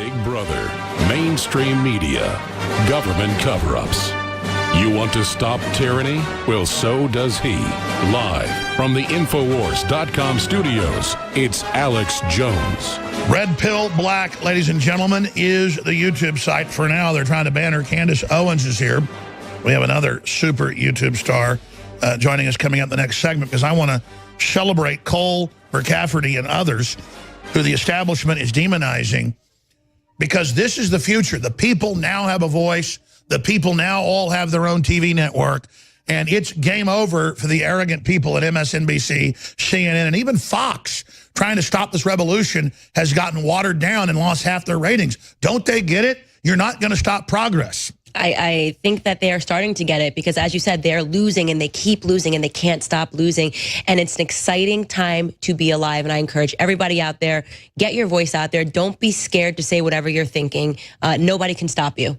Big Brother, mainstream media, government cover-ups. You want to stop tyranny? Well, so does he. Live from the Infowars.com studios, it's Alex Jones. Red Pill Black, ladies and gentlemen, is the YouTube site for now. They're trying to ban her. Candace Owens is here. We have another super YouTube star joining us coming up in the next segment because I want to celebrate Cole McCafferty and others who the establishment is demonizing, because this is the future. The people now have a voice. The people now all have their own TV network. And it's game over for the arrogant people at MSNBC, CNN, and even Fox trying to stop this revolution has gotten watered down and lost half their ratings. Don't they get it? You're not going to stop progress. I think that they are starting to get it because, as you said, they're losing and they keep losing and they can't stop losing. And it's an exciting time to be alive. And I encourage everybody out there, get your voice out there. Don't be scared to say whatever you're thinking. Nobody can stop you.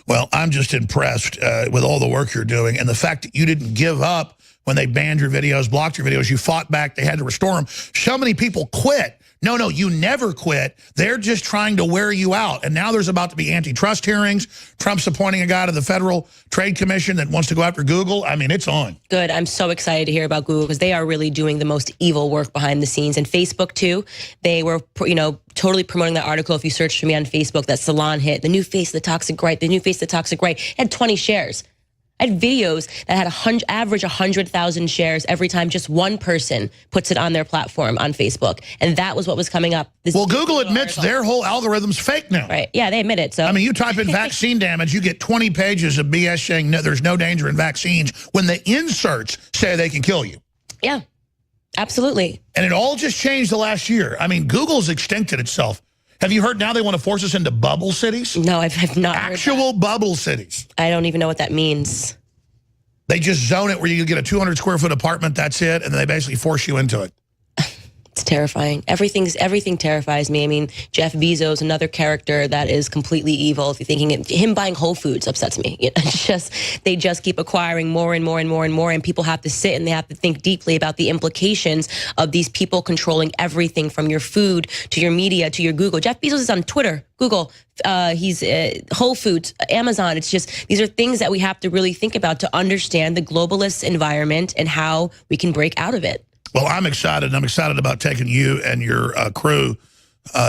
Well, I'm just impressed with all the work you're doing and the fact that you didn't give up when they banned your videos, blocked your videos. You fought back. They had to restore them. So many people quit. No, you never quit. They're just trying to wear you out. And now there's about to be antitrust hearings. Trump's appointing a guy to the Federal Trade Commission that wants to go after Google. I mean, it's on. Good. I'm so excited to hear about Google because they are really doing the most evil work behind the scenes. And Facebook, too. They were, totally promoting that article. If you search for me on Facebook, that salon hit, the new face of the toxic right, the new face of the toxic right, it had 20 shares. I had videos that had average 100,000 shares every time just one person puts it on their platform on Facebook. And that was what was coming up. Well, Google admits their whole algorithm's fake now. Right. Yeah, they admit it. So I mean, you type in vaccine damage, you get 20 pages of BS saying no, there's no danger in vaccines when the inserts say they can kill you. Yeah, absolutely. And it all just changed the last year. I mean, Google's extincted itself. Have you heard now they want to force us into bubble cities? No, I've not heard Actual bubble cities. I don't even know what that means. They just zone it where you get a 200 square foot apartment, that's it, and then they basically force you into it. It's terrifying. Everything terrifies me. I mean, Jeff Bezos, another character that is completely evil. If you're thinking him buying Whole Foods upsets me. They just keep acquiring more and more and more and more, and people have to sit and they have to think deeply about the implications of these people controlling everything from your food to your media to your Google. Jeff Bezos is on Twitter, Google. He's Whole Foods, Amazon. It's just, these are things that we have to really think about to understand the globalist environment and how we can break out of it. Well, I'm excited. I'm excited about taking you and your crew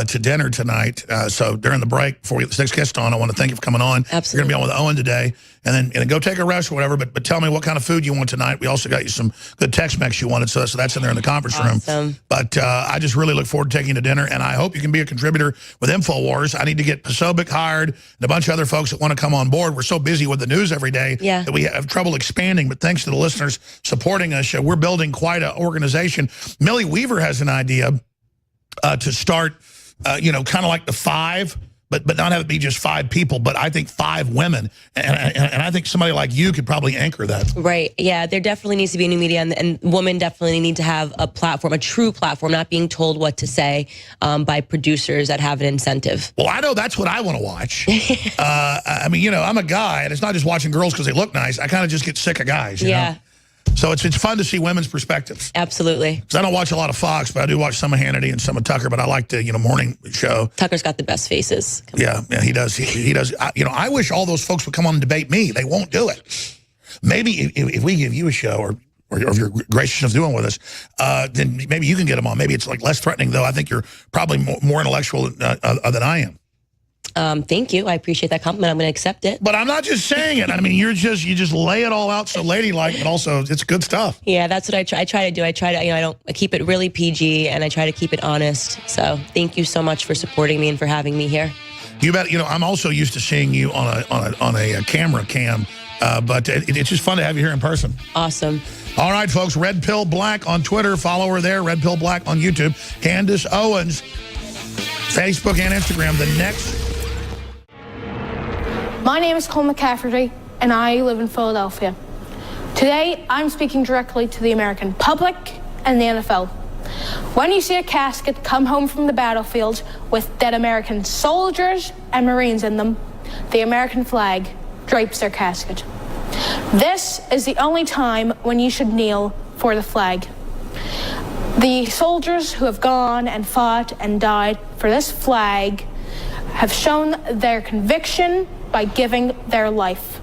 to dinner tonight. So during the break, before we get the next guest on, I want to thank you for coming on. Absolutely. You're going to be on with Owen today. And then go take a rest or whatever, but tell me what kind of food you want tonight. We also got you some good Tex-Mex you wanted, so that's in there in the conference room. But I just really look forward to taking you to dinner, and I hope you can be a contributor with InfoWars. I need to get Posobiec hired and a bunch of other folks that want to come on board. We're so busy with the news every day that we have trouble expanding, but thanks to the listeners supporting us, we're building quite an organization. Millie Weaver has an idea to start, kind of like the Five, but not have it be just 5 people, but I think 5 women. And I think somebody like you could probably anchor that. Right. Yeah, there definitely needs to be a new media, and women definitely need to have a platform, a true platform, not being told what to say by producers that have an incentive. Well, I know that's what I want to watch. I mean, I'm a guy, and it's not just watching girls because they look nice. I kind of just get sick of guys, you know? So it's fun to see women's perspectives. Absolutely. Because I don't watch a lot of Fox, but I do watch some of Hannity and some of Tucker, but I like the, morning show. Tucker's got the best faces. Yeah, he does. He does. I wish all those folks would come on and debate me. They won't do it. Maybe if we give you a show or if you're gracious enough doing with us, then maybe you can get them on. Maybe it's like less threatening, though. I think you're probably more intellectual than I am. Thank you. I appreciate that compliment. I'm going to accept it. But I'm not just saying it. I mean, you just lay it all out so ladylike, but also it's good stuff. Yeah, that's what I try to do. I try to, I keep it really PG, and I try to keep it honest. So thank you so much for supporting me and for having me here. You bet. I'm also used to seeing you on a camera cam, but it's just fun to have you here in person. Awesome. All right, folks. Red Pill Black on Twitter. Follow her there. Red Pill Black on YouTube. Candace Owens, Facebook and Instagram. The next. My name is Cole McCafferty, and I live in Philadelphia. Today, I'm speaking directly to the American public and the NFL. When you see a casket come home from the battlefield with dead American soldiers and Marines in them, the American flag drapes their casket. This is the only time when you should kneel for the flag. The soldiers who have gone and fought and died for this flag have shown their conviction by giving their life.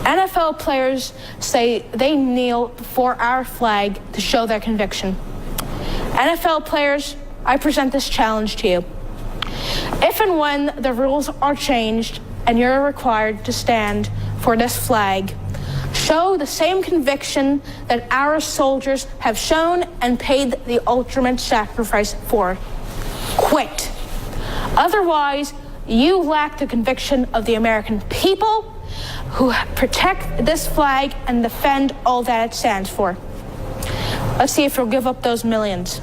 NFL players say they kneel before our flag to show their conviction. NFL players, I present this challenge to you. If and when the rules are changed and you're required to stand for this flag, show the same conviction that our soldiers have shown and paid the ultimate sacrifice for. Quit. Otherwise, you lack the conviction of the American people who protect this flag and defend all that it stands for. Let's see if you'll give up those millions.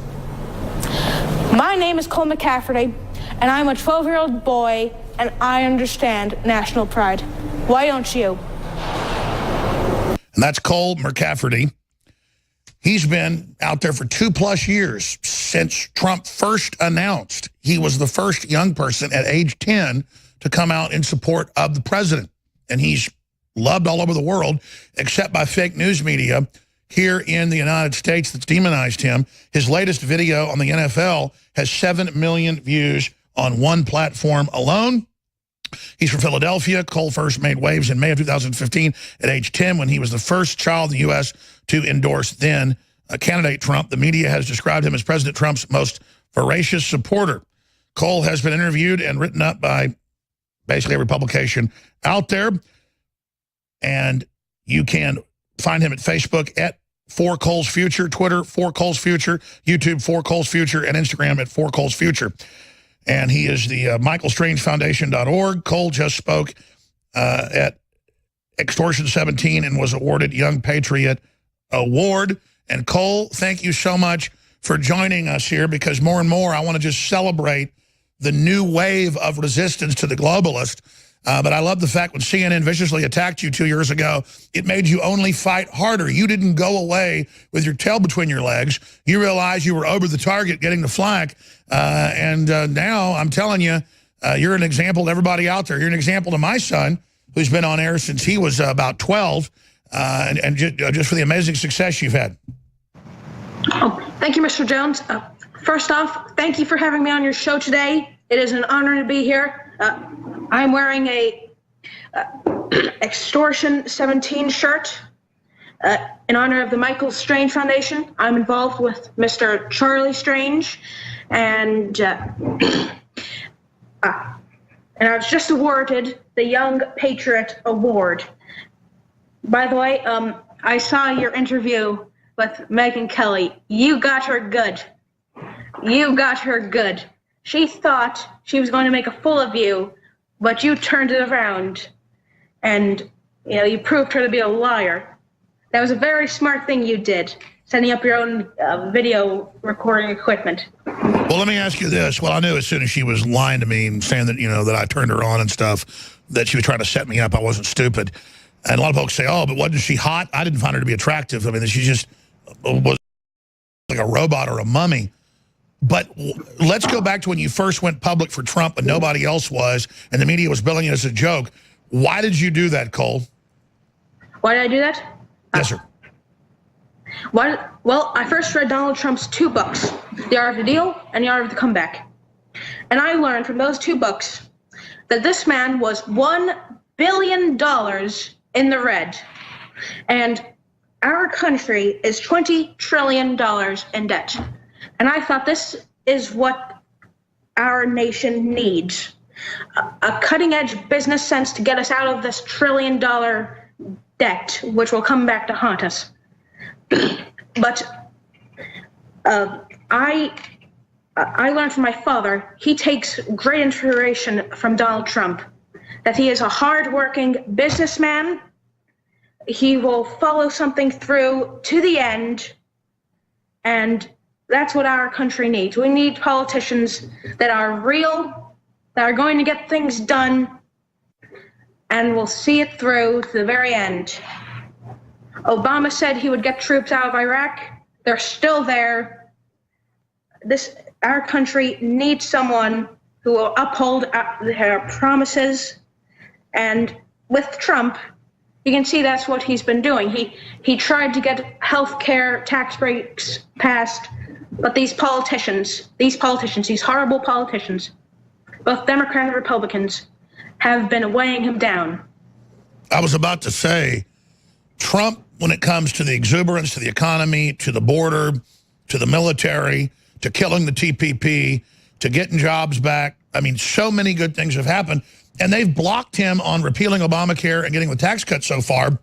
My name is Cole McCafferty, and I'm a 12-year-old boy, and I understand national pride. Why don't you? And that's Cole McCafferty. He's been out there for 2+ years since Trump first announced he was the first young person at age 10 to come out in support of the president. And he's loved all over the world, except by fake news media here in the United States that's demonized him. His latest video on the NFL has 7 million views on one platform alone. He's from Philadelphia. Cole first made waves in May of 2015 at age 10 when he was the first child in the U.S. to endorse then candidate Trump. The media has described him as President Trump's most voracious supporter. Cole has been interviewed and written up by basically every publication out there. And you can find him at Facebook at For Cole's Future, Twitter, For Cole's Future, YouTube, For Cole's Future, and Instagram at For Cole's Future. And he is the MichaelStrangeFoundation.org. Cole just spoke at Extortion 17 and was awarded Young Patriot Award. And Cole, thank you so much for joining us here, because more and more I want to just celebrate the new wave of resistance to the globalist. But I love the fact when CNN viciously attacked you 2 years ago, it made you only fight harder. You didn't go away with your tail between your legs. You realized you were over the target getting the flack. And now I'm telling you, you're an example to everybody out there. You're an example to my son, who's been on air since he was about 12, and just for the amazing success you've had. Oh, thank you, Mr. Jones. First off, thank you for having me on your show today. It is an honor to be here. I'm wearing a Extortion 17 shirt in honor of the Michael Strange Foundation. I'm involved with Mr. Charlie Strange, and I was just awarded the Young Patriot Award. By the way, I saw your interview with Megyn Kelly. You got her good. You got her good. She thought she was going to make a fool of you, but you turned it around, and you proved her to be a liar. That was a very smart thing you did, setting up your own video recording equipment. Well, let me ask you this. Well, I knew as soon as she was lying to me and saying that, that I turned her on and stuff, that she was trying to set me up. I wasn't stupid. And a lot of folks say, oh, but wasn't she hot? I didn't find her to be attractive. I mean, she just was like a robot or a mummy. But let's go back to when you first went public for Trump and nobody else was, and the media was billing it as a joke. Why did you do that, Cole? Why did I do that? Yes, sir. Well, I first read Donald Trump's 2 books, The Art of the Deal and The Art of the Comeback. And I learned from those 2 books that this man was $1 billion in the red. And our country is $20 trillion in debt. And I thought this is what our nation needs. A cutting-edge business sense to get us out of this $1 trillion debt, which will come back to haunt us. But I learned from my father, he takes great inspiration from Donald Trump, that he is a hard-working businessman. He will follow something through to the end, and that's what our country needs. We need politicians that are real, that are going to get things done, and will see it through to the very end. Obama said he would get troops out of Iraq. They're still there. Our country needs someone who will uphold their promises. And with Trump, you can see that's what he's been doing. He tried to get health care tax breaks passed, but these horrible politicians, both Democrats and Republicans, have been weighing him down. I was about to say, Trump, when it comes to the exuberance, to the economy, to the border, to the military, to killing the TPP, to getting jobs back, I mean, so many good things have happened. And they've blocked him on repealing Obamacare and getting the tax cuts so far.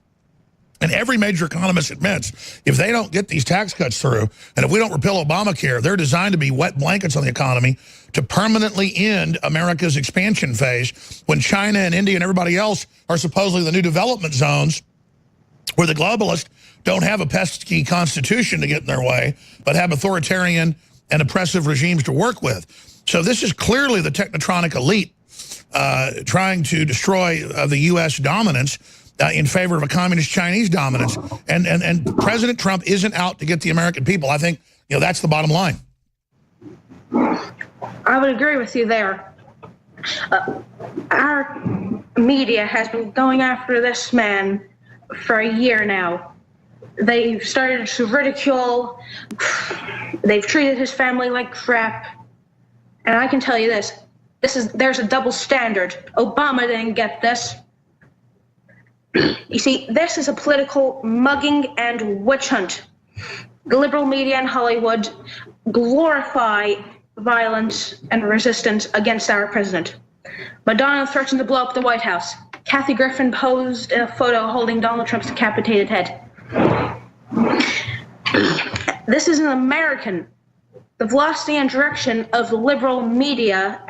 And every major economist admits, if they don't get these tax cuts through, and if we don't repeal Obamacare, they're designed to be wet blankets on the economy to permanently end America's expansion phase when China and India and everybody else are supposedly the new development zones where the globalists don't have a pesky constitution to get in their way, but have authoritarian and oppressive regimes to work with. So this is clearly the technotronic elite trying to destroy the U.S. dominance in favor of a communist Chinese dominance. And President Trump isn't out to get the American people. I think, that's the bottom line. I would agree with you there. Our media has been going after this man for a year now. They've started to ridicule. They've treated his family like crap. And I can tell you this, there's a double standard. Obama didn't get this. You see, this is a political mugging and witch hunt. The liberal media in Hollywood glorify violence and resistance against our president. Madonna threatened to blow up the White House. Kathy Griffin posed in a photo holding Donald Trump's decapitated head. This is an American. The velocity and direction of the liberal media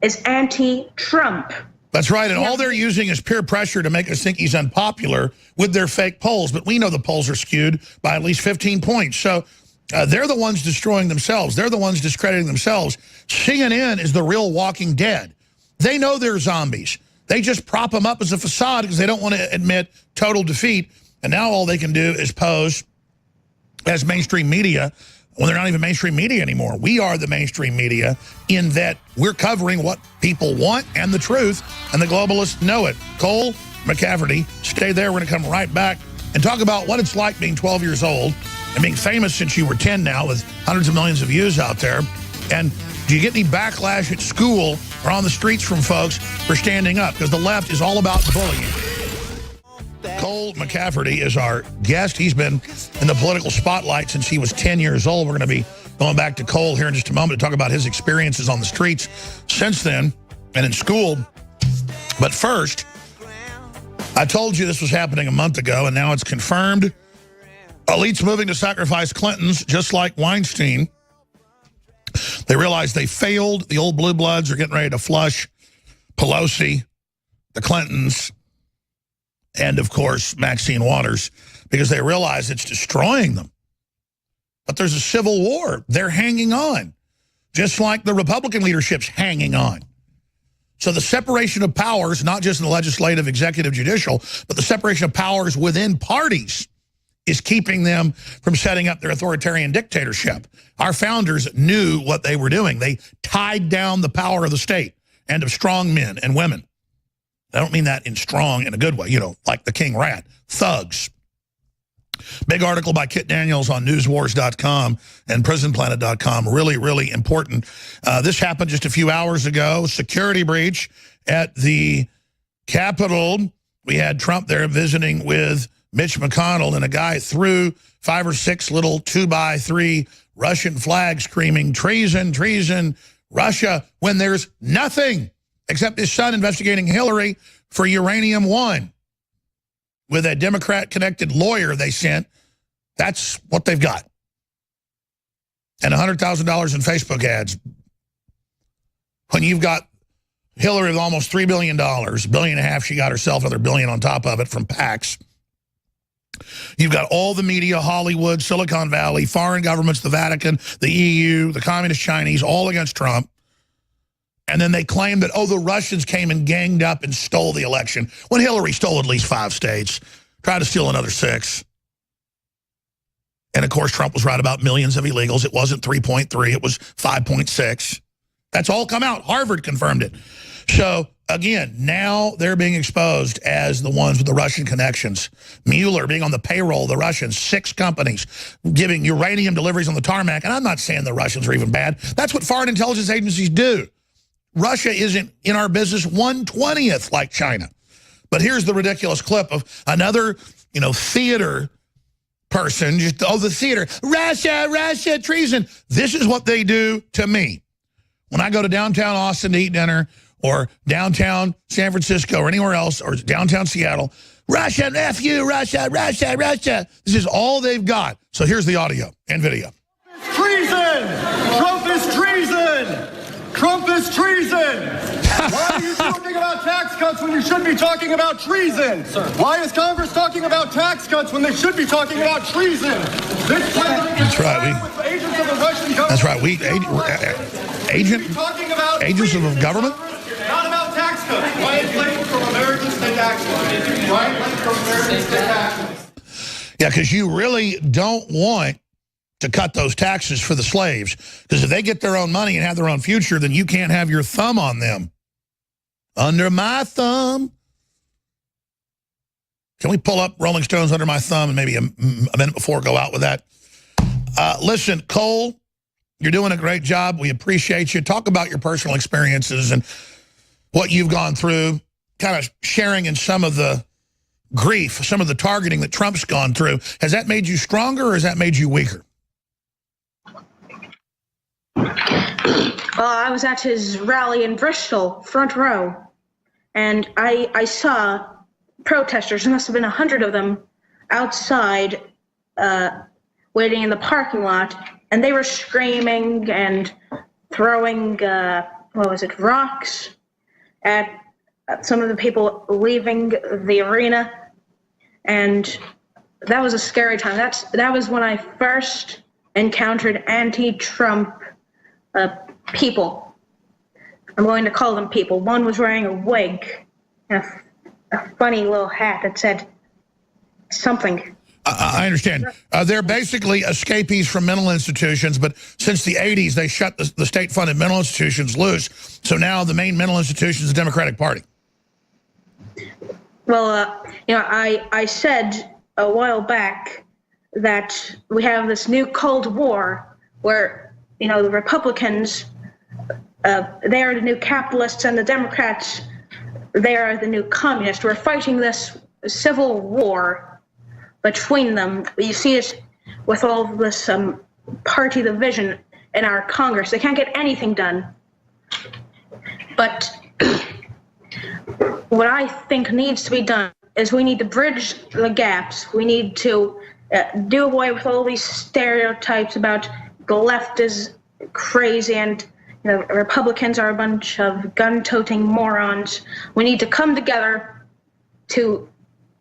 is anti-Trump. That's right, and all they're using is peer pressure to make us think he's unpopular with their fake polls. But we know the polls are skewed by at least 15 points. So they're the ones destroying themselves. They're the ones discrediting themselves. CNN is the real Walking Dead. They know they're zombies. They just prop them up as a facade because they don't want to admit total defeat. And now all they can do is pose as mainstream media when they're not even mainstream media anymore. We are the mainstream media in that we're covering what people want and the truth, and the globalists know it. Cole McCafferty, stay there. We're going to come right back and talk about what it's like being 12 years old and being famous since you were 10 now with hundreds of millions of views out there. And do you get any backlash at school or on the streets from folks for standing up? Because the left is all about bullying. Cole McCafferty is our guest. He's been in the political spotlight since he was 10 years old. We're going to be going back to Cole here in just a moment to talk about his experiences on the streets since then and in school. But first, I told you this was happening a month ago, and now it's confirmed. Elites moving to sacrifice Clintons, just like Weinstein. They realize they failed. The old blue bloods are getting ready to flush Pelosi, the Clintons, and, of course, Maxine Waters, because they realize it's destroying them. But there's a civil war. They're hanging on, just like the Republican leadership's hanging on. So the separation of powers, not just in the legislative, executive, judicial, but the separation of powers within parties is keeping them from setting up their authoritarian dictatorship. Our founders knew what they were doing. They tied down the power of the state and of strong men and women. I don't mean that in strong in a good way, like the king rat, thugs. Big article by Kit Daniels on newswars.com and prisonplanet.com. Really, really important. This happened just a few hours ago. Security breach at the Capitol. We had Trump there visiting with Mitch McConnell, and a guy threw 5 or 6 little 2x3 Russian flags screaming, treason, treason, Russia, when there's nothing except his son investigating Hillary for uranium-1 with a Democrat-connected lawyer they sent. That's what they've got. And $100,000 in Facebook ads. When you've got Hillary with almost $3 billion, $1.5 billion she got herself, another $1 billion on top of it from PACs. You've got all the media, Hollywood, Silicon Valley, foreign governments, the Vatican, the EU, the communist Chinese, all against Trump. And then they claim that, the Russians came and ganged up and stole the election, when Hillary stole at least 5 states, tried to steal another 6. And, of course, Trump was right about millions of illegals. It wasn't 3.3. It was 5.6. That's all come out. Harvard confirmed it. So, again, now they're being exposed as the ones with the Russian connections. Mueller being on the payroll of the Russians, 6 companies giving uranium deliveries on the tarmac. And I'm not saying the Russians are even bad. That's what foreign intelligence agencies do. Russia isn't in our business 1/20th like China. But here's the ridiculous clip of another, theater person, the theater, Russia, treason. This is what they do to me. When I go to downtown Austin to eat dinner, or downtown San Francisco, or anywhere else, or downtown Seattle, Russia, F you, Russia. This is all they've got. So here's the audio and video. Treason! Trump is treason! Trump is treason! Why are you talking about tax cuts when you should be talking about treason? Sir. Why is Congress talking about tax cuts when they should be talking about treason? This president That's right. with agents of the Russian government. That's right. Agents of the government? Not about tax cuts. Why is late from American state actions? Why is late from American state actions? Yeah, because you really don't want to cut those taxes for the slaves. Because if they get their own money and have their own future, then you can't have your thumb on them. Under my thumb. Can we pull up Rolling Stones Under My Thumb and maybe a minute before go out with that? Listen, Cole, you're doing a great job. We appreciate you. Talk about your personal experiences and what you've gone through, kind of sharing in some of the grief, some of the targeting that Trump's gone through. Has that made you stronger or has that made you weaker? Well, I was at his rally in Bristol, front row, and I saw protesters, there must have been 100 of them, outside waiting in the parking lot, and they were screaming and throwing, rocks at some of the people leaving the arena, and that was a scary time. That was when I first encountered anti-Trump people. I'm going to call them people. One was wearing a wig and a funny little hat that said something. I understand. They're basically escapees from mental institutions, but since the 80s, they shut the state-funded mental institutions loose. So now the main mental institution is the Democratic Party. Well, I said a while back that we have this new Cold War where, the Republicans, they are the new capitalists, and the Democrats, they are the new communists. We're fighting this civil war between them. You see it with all this party division in our Congress. They can't get anything done. But what I think needs to be done is we need to bridge the gaps. We need to do away with all these stereotypes about the left is crazy and Republicans are a bunch of gun-toting morons. We need to come together to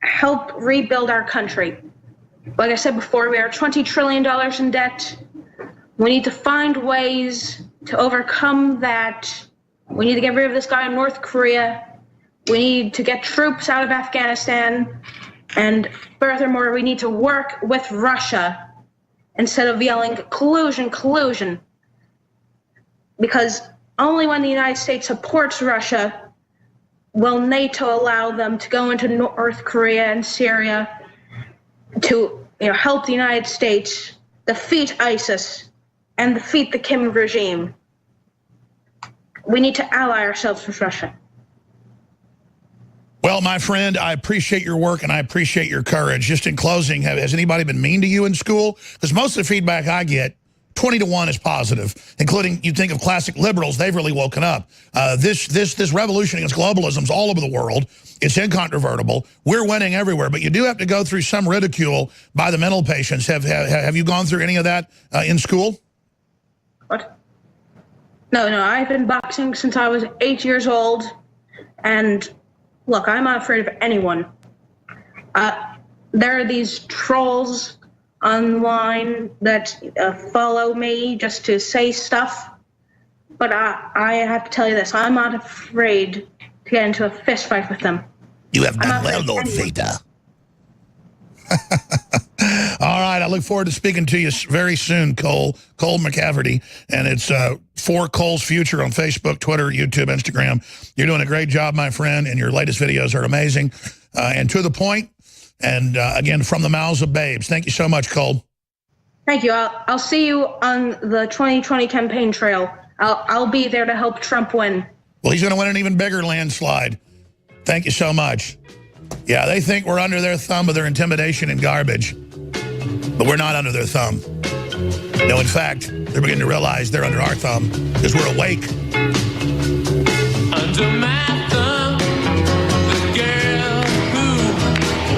help rebuild our country. Like I said before, we are $20 trillion in debt. We need to find ways to overcome that. We need to get rid of this guy in North Korea. We need to get troops out of Afghanistan. And furthermore, we need to work with Russia instead of yelling collusion. Because only when the United States supports Russia will NATO allow them to go into North Korea and Syria to help the United States defeat ISIS and defeat the Kim regime. We need to ally ourselves with Russia. Well, my friend, I appreciate your work and I appreciate your courage. Just in closing, has anybody been mean to you in school? Because most of the feedback I get, 20-to-1 is positive, including, you think of classic liberals, they've really woken up. This revolution against globalism is all over the world. It's incontrovertible. We're winning everywhere, but you do have to go through some ridicule by the mental patients. Have you gone through any of that in school? What? No, I've been boxing since I was 8 years old, and look, I'm not afraid of anyone. There are these trolls online that follow me just to say stuff, but I have to tell you this, I'm not afraid to get into a fist fight with them. You have done well, Lord Vader. All right, I look forward to speaking to you very soon, Cole McCafferty, and it's For Cole's Future on Facebook, Twitter, YouTube, Instagram. You're doing a great job, my friend, and your latest videos are amazing and to the point. And again, from the mouths of babes. Thank you so much, Cole. Thank you. I'll see you on the 2020 campaign trail. I'll be there to help Trump win. Well, he's going to win an even bigger landslide. Thank you so much. Yeah, they think we're under their thumb with their intimidation and garbage. But we're not under their thumb. No, in fact, they're beginning to realize they're under our thumb because we're awake. Under my thumb, the girl who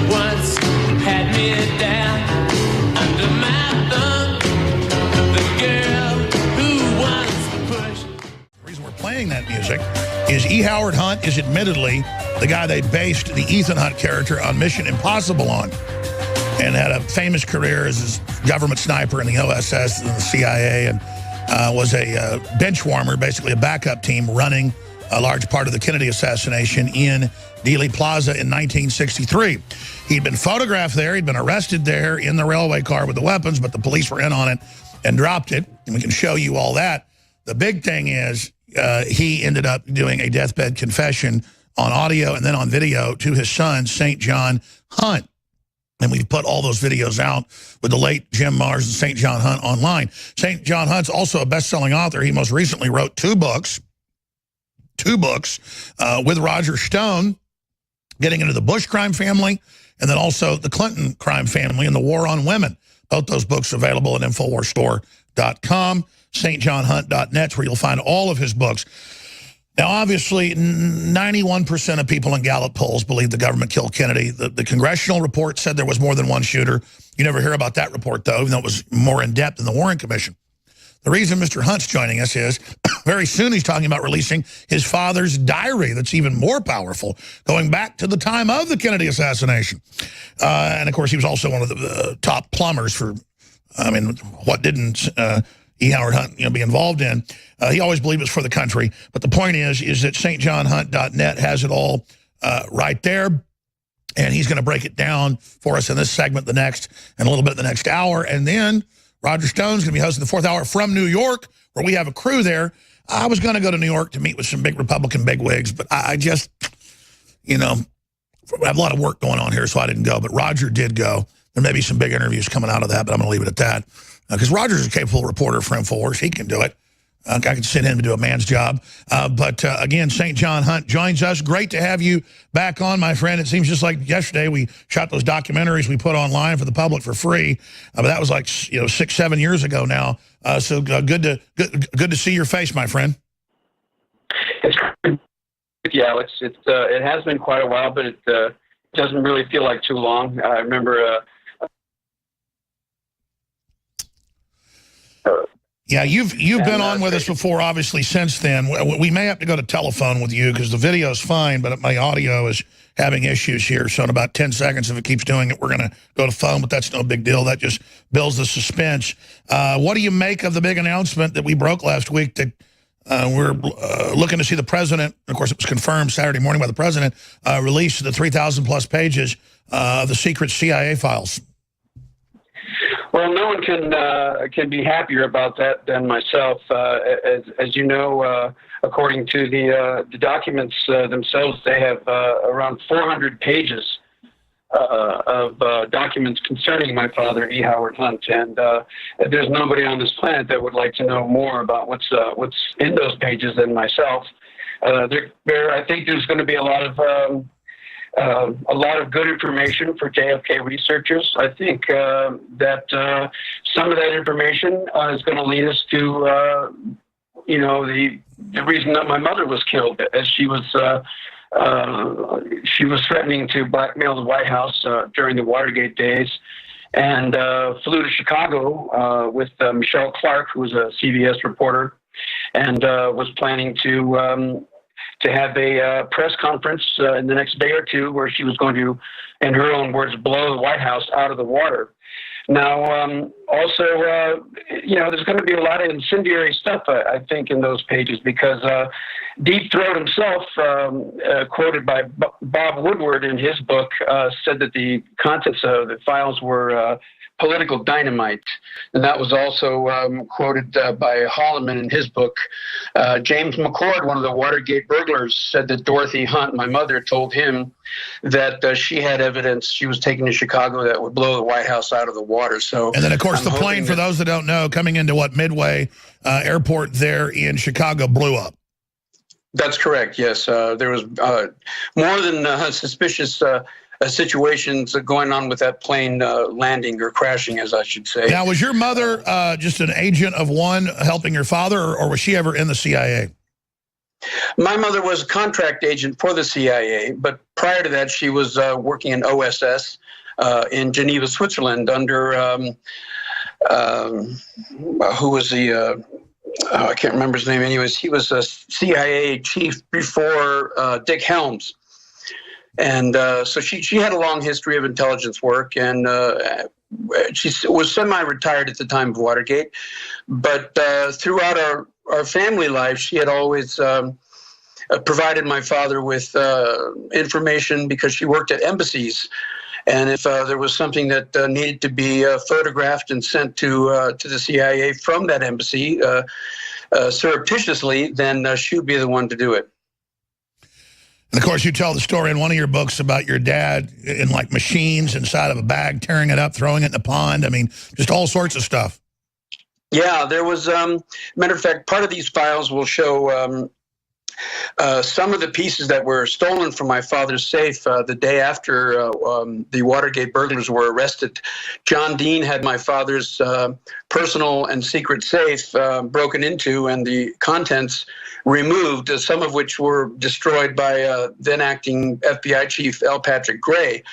once had me down. Under my thumb, the girl who once pushed. The reason we're playing that music is E. Howard Hunt is admittedly the guy they based the Ethan Hunt character on Mission Impossible on, and had a famous career as a government sniper in the OSS and the CIA, and was a bench warmer, basically a backup team running a large part of the Kennedy assassination in Dealey Plaza in 1963. He'd been photographed there. He'd been arrested there in the railway car with the weapons, but the police were in on it and dropped it, and we can show you all that. The big thing is he ended up doing a deathbed confession on audio and then on video to his son, St. John Hunt. And we've put all those videos out with the late Jim Mars and St. John Hunt online. St. John Hunt's also a best-selling author. He most recently wrote two books with Roger Stone, getting into the Bush crime family, and then also the Clinton crime family and the war on women. Both those books available at InfoWarsStore.com. stjohnhunt.net, where you'll find all of his books. Now, obviously, 91% of people in Gallup polls believe the government killed Kennedy. The congressional report said there was more than one shooter. You never hear about that report, though, even though it was more in-depth than the Warren Commission. The reason Mr. Hunt's joining us is very soon he's talking about releasing his father's diary that's even more powerful, going back to the time of the Kennedy assassination. And, of course, he was also one of the top plumbers for, I mean, what didn't E. Howard Hunt be involved in. He always believed it was for the country. But the point is that stjohnhunt.net has it all right there. And he's going to break it down for us in this segment, the next, and a little bit the next hour. And then Roger Stone's going to be hosting the fourth hour from New York, where we have a crew there. I was going to go to New York to meet with some big Republican bigwigs, but I just, I have a lot of work going on here, so I didn't go. But Roger did go. There may be some big interviews coming out of that, but I'm going to leave it at that. Because Roger's a capable reporter for InfoWars. He can do it. I can send him to do a man's job. But again, St. John Hunt joins us. Great to have you back on, my friend. It seems just like yesterday we shot those documentaries we put online for the public for free. But that was like 6-7 years ago now. So good to see your face, my friend. It's good. Yeah, it has been quite a while, but it doesn't really feel like too long. I remember. Yeah, you've been on with us before, obviously, since then. We may have to go to telephone with you because the video's fine, but my audio is having issues here. So in about 10 seconds, if it keeps doing it, we're going to go to phone, but that's no big deal. That just builds the suspense. What do you make of the big announcement that we broke last week that we're looking to see the president, of course it was confirmed Saturday morning by the president, release the 3,000-plus pages of the secret CIA files? Well, no one can be happier about that than myself. As you know, according to the documents themselves, they have around 400 pages of documents concerning my father, E. Howard Hunt, and there's nobody on this planet that would like to know more about what's in those pages than myself. I think there's going to be a lot of good information for JFK researchers. I think that some of that information is going to lead us to, the reason that my mother was killed, as she was threatening to blackmail the White House during the Watergate days, and flew to Chicago with Michelle Clark, who was a CBS reporter, and was planning to have a press conference in the next day or two where she was going to, in her own words, blow the White House out of the water. Now, also, there's going to be a lot of incendiary stuff, I think, in those pages because Deep Throat himself, quoted by Bob Woodward in his book, said that the contents of the files were political dynamite. And that was also quoted by Holloman in his book. James McCord, one of the Watergate burglars, said that Dorothy Hunt, my mother, told him that she had evidence she was taken to Chicago that would blow the White House out of the water. So, and then, of course, the plane, for those that don't know, coming into Midway Airport there in Chicago blew up. That's correct, yes. There was more than suspicious situations going on with that plane landing or crashing, as I should say. Now, was your mother just an agent of one helping your father, or was she ever in the CIA? My mother was a contract agent for the CIA, but prior to that, she was working in OSS in Geneva, Switzerland, under who was the I can't remember his name. Anyways, he was a CIA chief before Dick Helms, and so she had a long history of intelligence work, and she was semi-retired at the time of Watergate. But throughout our family life, she had always provided my father with information because she worked at embassies. And if there was something that needed to be photographed and sent to the CIA from that embassy surreptitiously, then she would be the one to do it. And, of course, you tell the story in one of your books about your dad in, like, machines inside of a bag, tearing it up, throwing it in the pond. I mean, just all sorts of stuff. Yeah, there was, matter of fact, part of these files will show some of the pieces that were stolen from my father's safe the day after the Watergate burglars were arrested. John Dean had my father's personal and secret safe broken into and the contents removed, some of which were destroyed by then acting FBI chief L. Patrick Gray.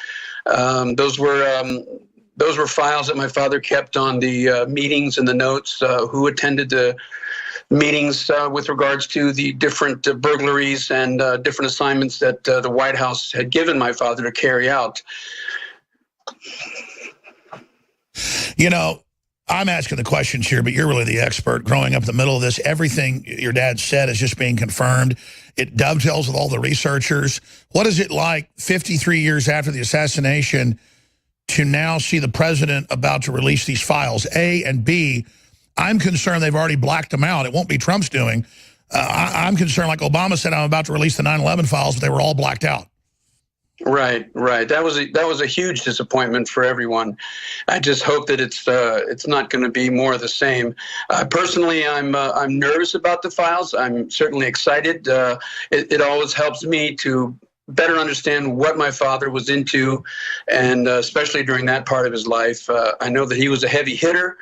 Those were files that my father kept on the meetings and the notes, who attended the meetings with regards to the different burglaries and different assignments that the White House had given my father to carry out. You know, I'm asking the questions here, but you're really the expert. Growing up in the middle of this, everything your dad said is just being confirmed. It dovetails with all the researchers. What is it like 53 years after the assassination to now see the president about to release these files, A, and B, I'm concerned they've already blacked them out. It won't be Trump's doing. I'm concerned, like Obama said, I'm about to release the 9/11 files, but they were all blacked out. Right. That was a huge disappointment for everyone. I just hope that it's not going to be more of the same. Personally, I'm nervous about the files. I'm certainly excited. It always helps me to better understand what my father was into, and especially during that part of his life. I know that he was a heavy hitter.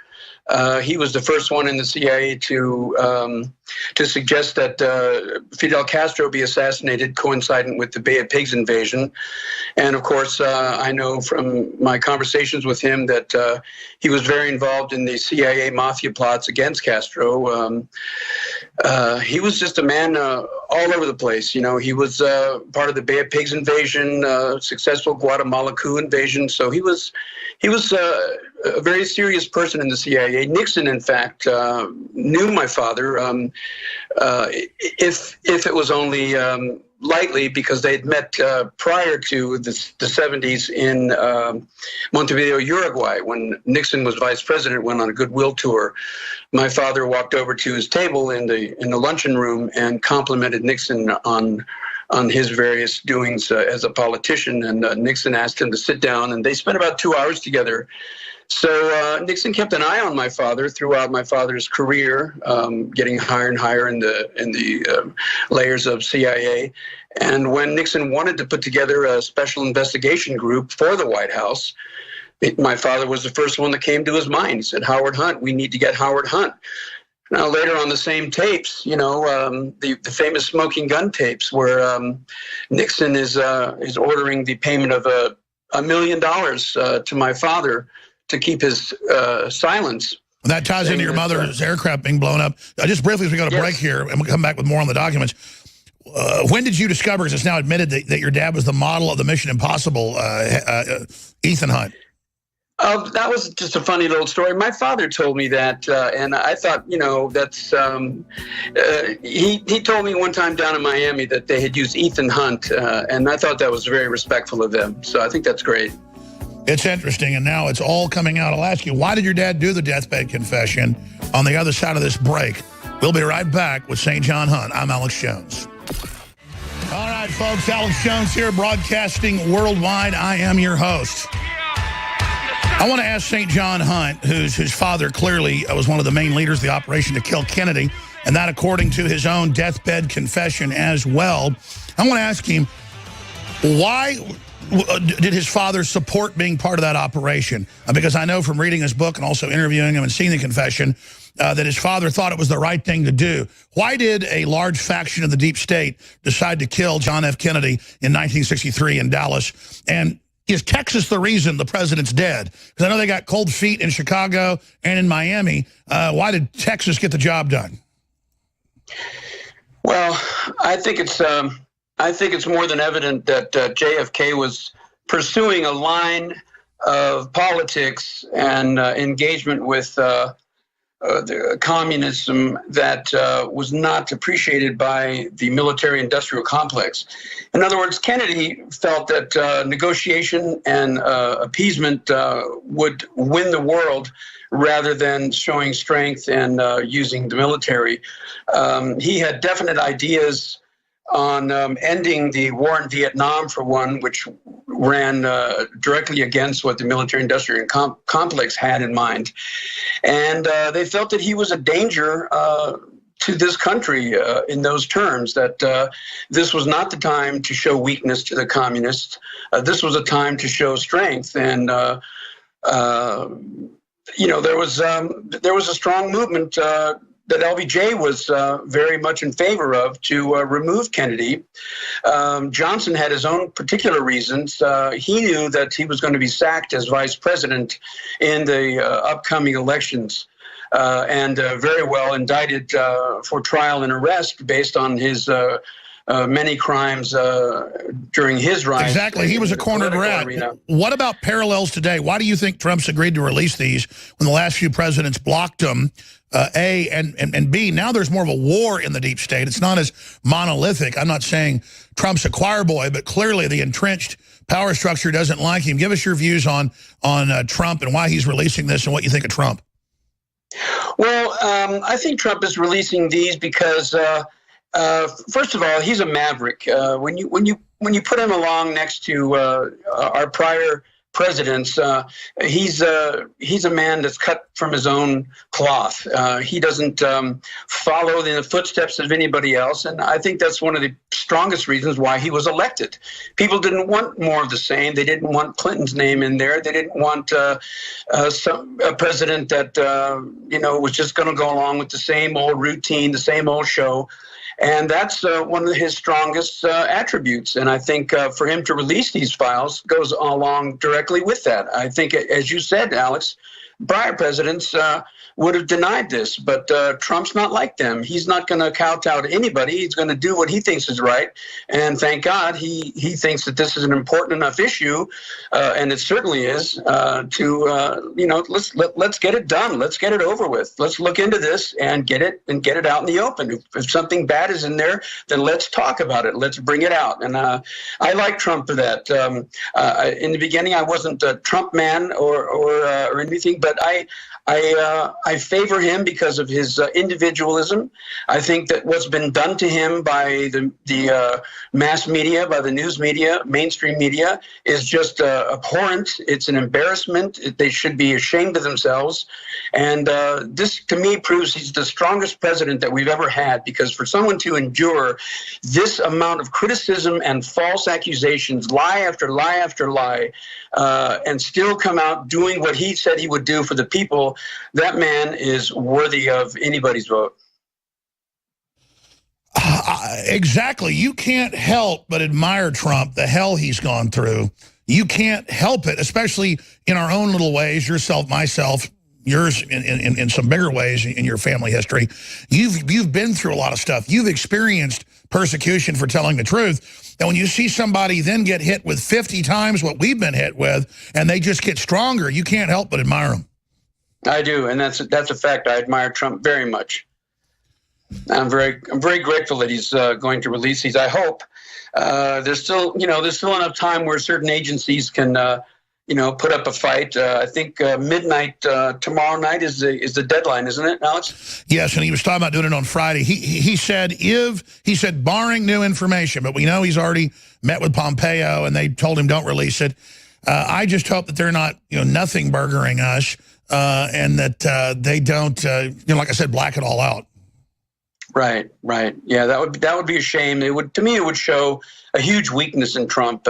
He was the first one in the CIA to suggest that Fidel Castro be assassinated coincident with the Bay of Pigs invasion. And of course, I know from my conversations with him that he was very involved in the CIA mafia plots against Castro. He was just a man all over the place. You know, he was part of the Bay of Pigs invasion, successful Guatemala coup invasion. So he was a very serious person in the CIA. Nixon, in fact, knew my father, if it was only lightly, because they'd met prior to the 70s in Montevideo, Uruguay, when Nixon was vice president, went on a goodwill tour. My father walked over to his table in the luncheon room and complimented Nixon on his various doings as a politician, and Nixon asked him to sit down, and they spent about 2 hours together. So Nixon kept an eye on my father throughout my father's career, getting higher and higher in the layers of CIA. And when Nixon wanted to put together a special investigation group for the White House, my father was the first one that came to his mind. He said, "Howard Hunt, we need to get Howard Hunt." Now, later on the same tapes, you know, the famous smoking gun tapes, where Nixon is ordering the payment of $1 million to my father to keep his silence. That ties into your mother's aircraft being blown up. Just briefly, as we go to break here, and we'll come back with more on the documents. When did you discover, because it's now admitted that your dad was the model of the Mission Impossible, Ethan Hunt? That was just a funny little story. My father told me that, and I thought, you know, that's, he told me one time down in Miami that they had used Ethan Hunt, and I thought that was very respectful of them. So I think that's great. It's interesting, and now it's all coming out. I'll ask you, why did your dad do the deathbed confession on the other side of this break? We'll be right back with St. John Hunt. I'm Alex Jones. All right, folks, Alex Jones here, broadcasting worldwide. I am your host. I want to ask St. John Hunt, whose father clearly was one of the main leaders of the operation to kill Kennedy. and that according to his own deathbed confession as well. I want to ask him, why did his father support being part of that operation? Because I know from reading his book and also interviewing him and seeing the confession that his father thought it was the right thing to do. Why did a large faction of the deep state decide to kill John F. Kennedy in 1963 in Dallas? And is Texas the reason the president's dead? Because I know they got cold feet in Chicago and in Miami. Why did Texas get the job done? Well, I think it's more than evident that JFK was pursuing a line of politics and engagement with the communism that was not appreciated by the military-industrial complex. In other words, Kennedy felt that negotiation and appeasement would win the world rather than showing strength and using the military. He had definite ideas on ending the war in Vietnam, for one, which ran directly against what the military-industrial complex had in mind. And they felt that he was a danger to this country in those terms, that this was not the time to show weakness to the communists. This was a time to show strength. And, you know, there was a strong movement that LBJ was very much in favor of to remove Kennedy. Johnson had his own particular reasons. He knew that he was going to be sacked as vice president in the upcoming elections and very well indicted for trial and arrest based on his many crimes during his rise. Exactly. He was a cornered rat. What about parallels today? Why do you think Trump's agreed to release these when the last few presidents blocked them? A, and B, now there's more of a war in the deep state. It's not as monolithic. I'm not saying Trump's a choir boy, but clearly the entrenched power structure doesn't like him. Give us your views on Trump and why he's releasing this and what you think of Trump. Well, I think Trump is releasing these because, first of all, he's a maverick. When you put him along next to our prior presidents, he's a man that's cut from his own cloth. He doesn't follow in the footsteps of anybody else, and I think that's one of the strongest reasons why he was elected. People didn't want more of the same. They didn't want Clinton's name in there. They didn't want a president that was just going to go along with the same old routine, the same old show. And that's one of his strongest attributes. And I think for him to release these files goes along directly with that. I think, as you said, Alex, prior presidents would have denied this, but Trump's not like them. He's not going to kowtow to anybody. He's going to do what he thinks is right. And thank God he thinks that this is an important enough issue, and it certainly is, let's get it done. Let's get it over with. Let's look into this and get it out in the open. If something bad is in there, then let's talk about it. Let's bring it out. And I like Trump for that. In the beginning, I wasn't a Trump man or anything, but I favor him because of his individualism. I think that what's been done to him by the mass media, by the news media, mainstream media, is just abhorrent. It's an embarrassment. They should be ashamed of themselves. And this, to me, proves he's the strongest president that we've ever had, because for someone to endure this amount of criticism and false accusations, lie after lie after lie, and still come out doing what he said he would do for the people, that man is worthy of anybody's vote. Exactly. You can't help but admire Trump, the hell he's gone through. You can't help it, especially in our own little ways, yourself, myself, yours in some bigger ways in your family history. You've been through a lot of stuff. You've experienced persecution for telling the truth. And when you see somebody then get hit with 50 times what we've been hit with, and they just get stronger, you can't help but admire them. I do, and that's a fact. I admire Trump very much. I'm very grateful that he's going to release these. I hope there's still enough time where certain agencies can put up a fight. I think midnight tomorrow night is the deadline, isn't it, Alex? Yes, and he was talking about doing it on Friday. He said barring new information, but we know he's already met with Pompeo and they told him don't release it. I just hope that they're not nothing burgering us and that they don't like I said, black it all out. Right. Yeah, that would be a shame. It would, to me, it would show a huge weakness in Trump,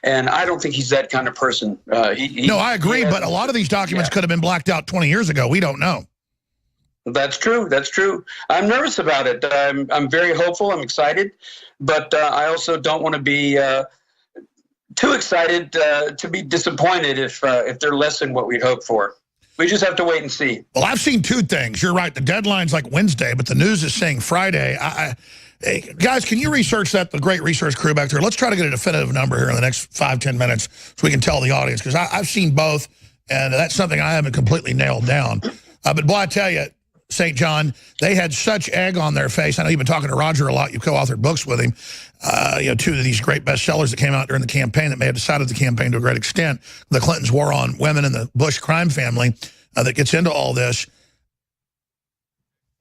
and I don't think he's that kind of person. No, I agree, but a lot of these documents could have been blacked out 20 years ago. We don't know. That's true. I'm nervous about it. I'm very hopeful. I'm excited, but I also don't want to be too excited to be disappointed if they're less than what we'd hoped for. We just have to wait and see. Well, I've seen two things. You're right. The deadline's like Wednesday, but the news is saying Friday. Hey, guys, can you research that? The great research crew back there. Let's try to get a definitive number here in the next 5-10 minutes so we can tell the audience, because I've seen both, and that's something I haven't completely nailed down. But boy, I tell you, St. John, they had such egg on their face. I know you've been talking to Roger a lot. You co-authored books with him. Two of these great bestsellers that came out during the campaign that may have decided the campaign to a great extent. The Clintons' war on women and the Bush crime family that gets into all this.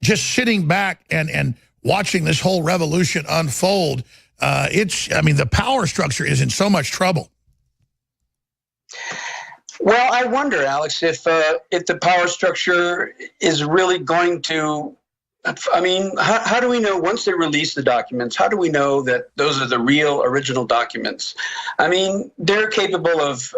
Just sitting back and watching this whole revolution unfold, the power structure is in so much trouble. Well, I wonder, Alex, if the power structure is really going to, I mean, how do we know once they release the documents, how do we know that those are the real original documents? I mean, they're capable of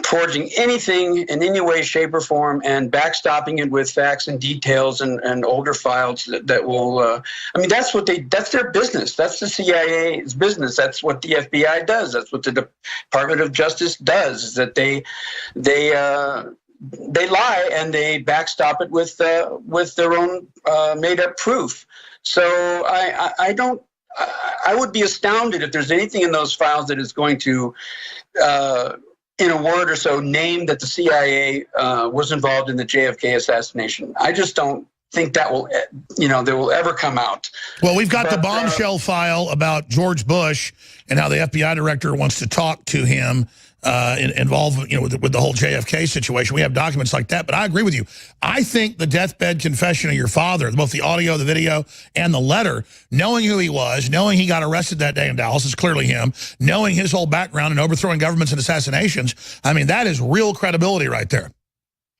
forging anything in any way, shape, or form, and backstopping it with facts and details and older files that will. That's their business. That's the CIA's business. That's what the FBI does. That's what the Department of Justice does. Is that they lie and they backstop it with their own made-up proof. So I would be astounded if there's anything in those files that is going to, in a word or so, name that the CIA was involved in the JFK assassination. I just don't think that will, that will ever come out. Well, we've got the bombshell file about George Bush and how the FBI director wants to talk to him involved, with the whole JFK situation. We have documents like that, but I agree with you. I think the deathbed confession of your father, both the audio, the video, and the letter, knowing who he was, knowing he got arrested that day in Dallas, is clearly him, knowing his whole background in overthrowing governments and assassinations, I mean, that is real credibility right there.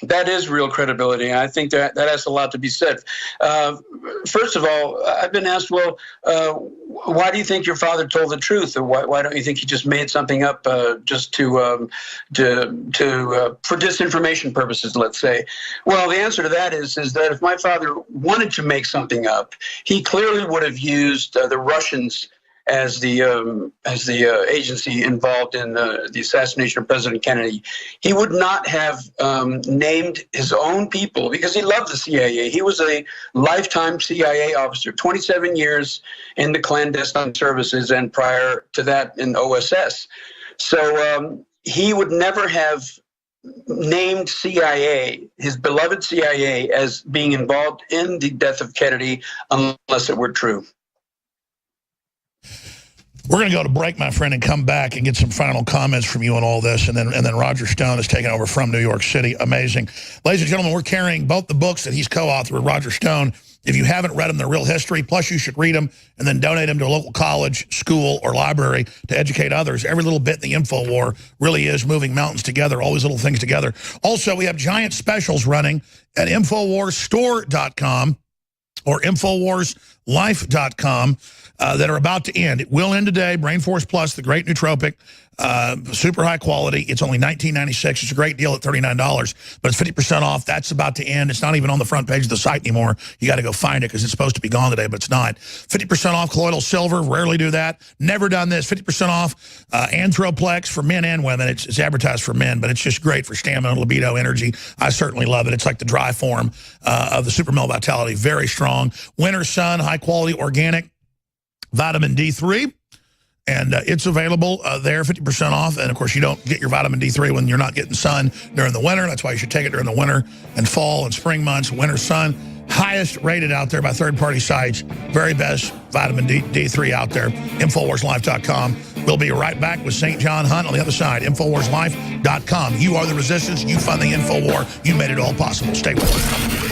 That is real credibility. I think that has a lot to be said. First of all, I've been asked, well, why do you think your father told the truth? Or why don't you think he just made something up just for disinformation purposes, let's say? Well, the answer to that is that if my father wanted to make something up, he clearly would have used the Russians as the agency involved in the assassination of President Kennedy. He would not have named his own people because he loved the CIA. He was a lifetime CIA officer, 27 years in the clandestine services, and prior to that in OSS. So he would never have named CIA, his beloved CIA, as being involved in the death of Kennedy unless it were true. We're going to go to break, my friend, and come back and get some final comments from you on all this. And then Roger Stone is taking over from New York City. Amazing. Ladies and gentlemen, we're carrying both the books that he's co-authored with Roger Stone. If you haven't read them, they're real history. Plus, you should read them and then donate them to a local college, school, or library to educate others. Every little bit in the info war really is moving mountains together, all these little things together. Also, we have giant specials running at InfoWarsStore.com or InfoWarsLife.com. That are about to end. It will end today. Brain Force Plus, the great nootropic, super high quality. It's only $19.96. It's a great deal at $39, but it's 50% off. That's about to end. It's not even on the front page of the site anymore. You got to go find it because it's supposed to be gone today, but it's not. 50% off colloidal silver. Rarely do that. Never done this. 50% off Anthroplex for men and women. It's advertised for men, but it's just great for stamina, libido, energy. I certainly love it. It's like the dry form of the Super Male Vitality. Very strong. Winter Sun, high quality, organic. Vitamin D3, and it's available there, 50% off. And, of course, you don't get your vitamin D3 when you're not getting sun during the winter. That's why you should take it during the winter and fall and spring months. Winter Sun, highest rated out there by third-party sites. Very best vitamin D3 out there, InfoWarsLife.com. We'll be right back with St. John Hunt on the other side, InfoWarsLife.com. You are the resistance. You fund the info war. You made it all possible. Stay with us.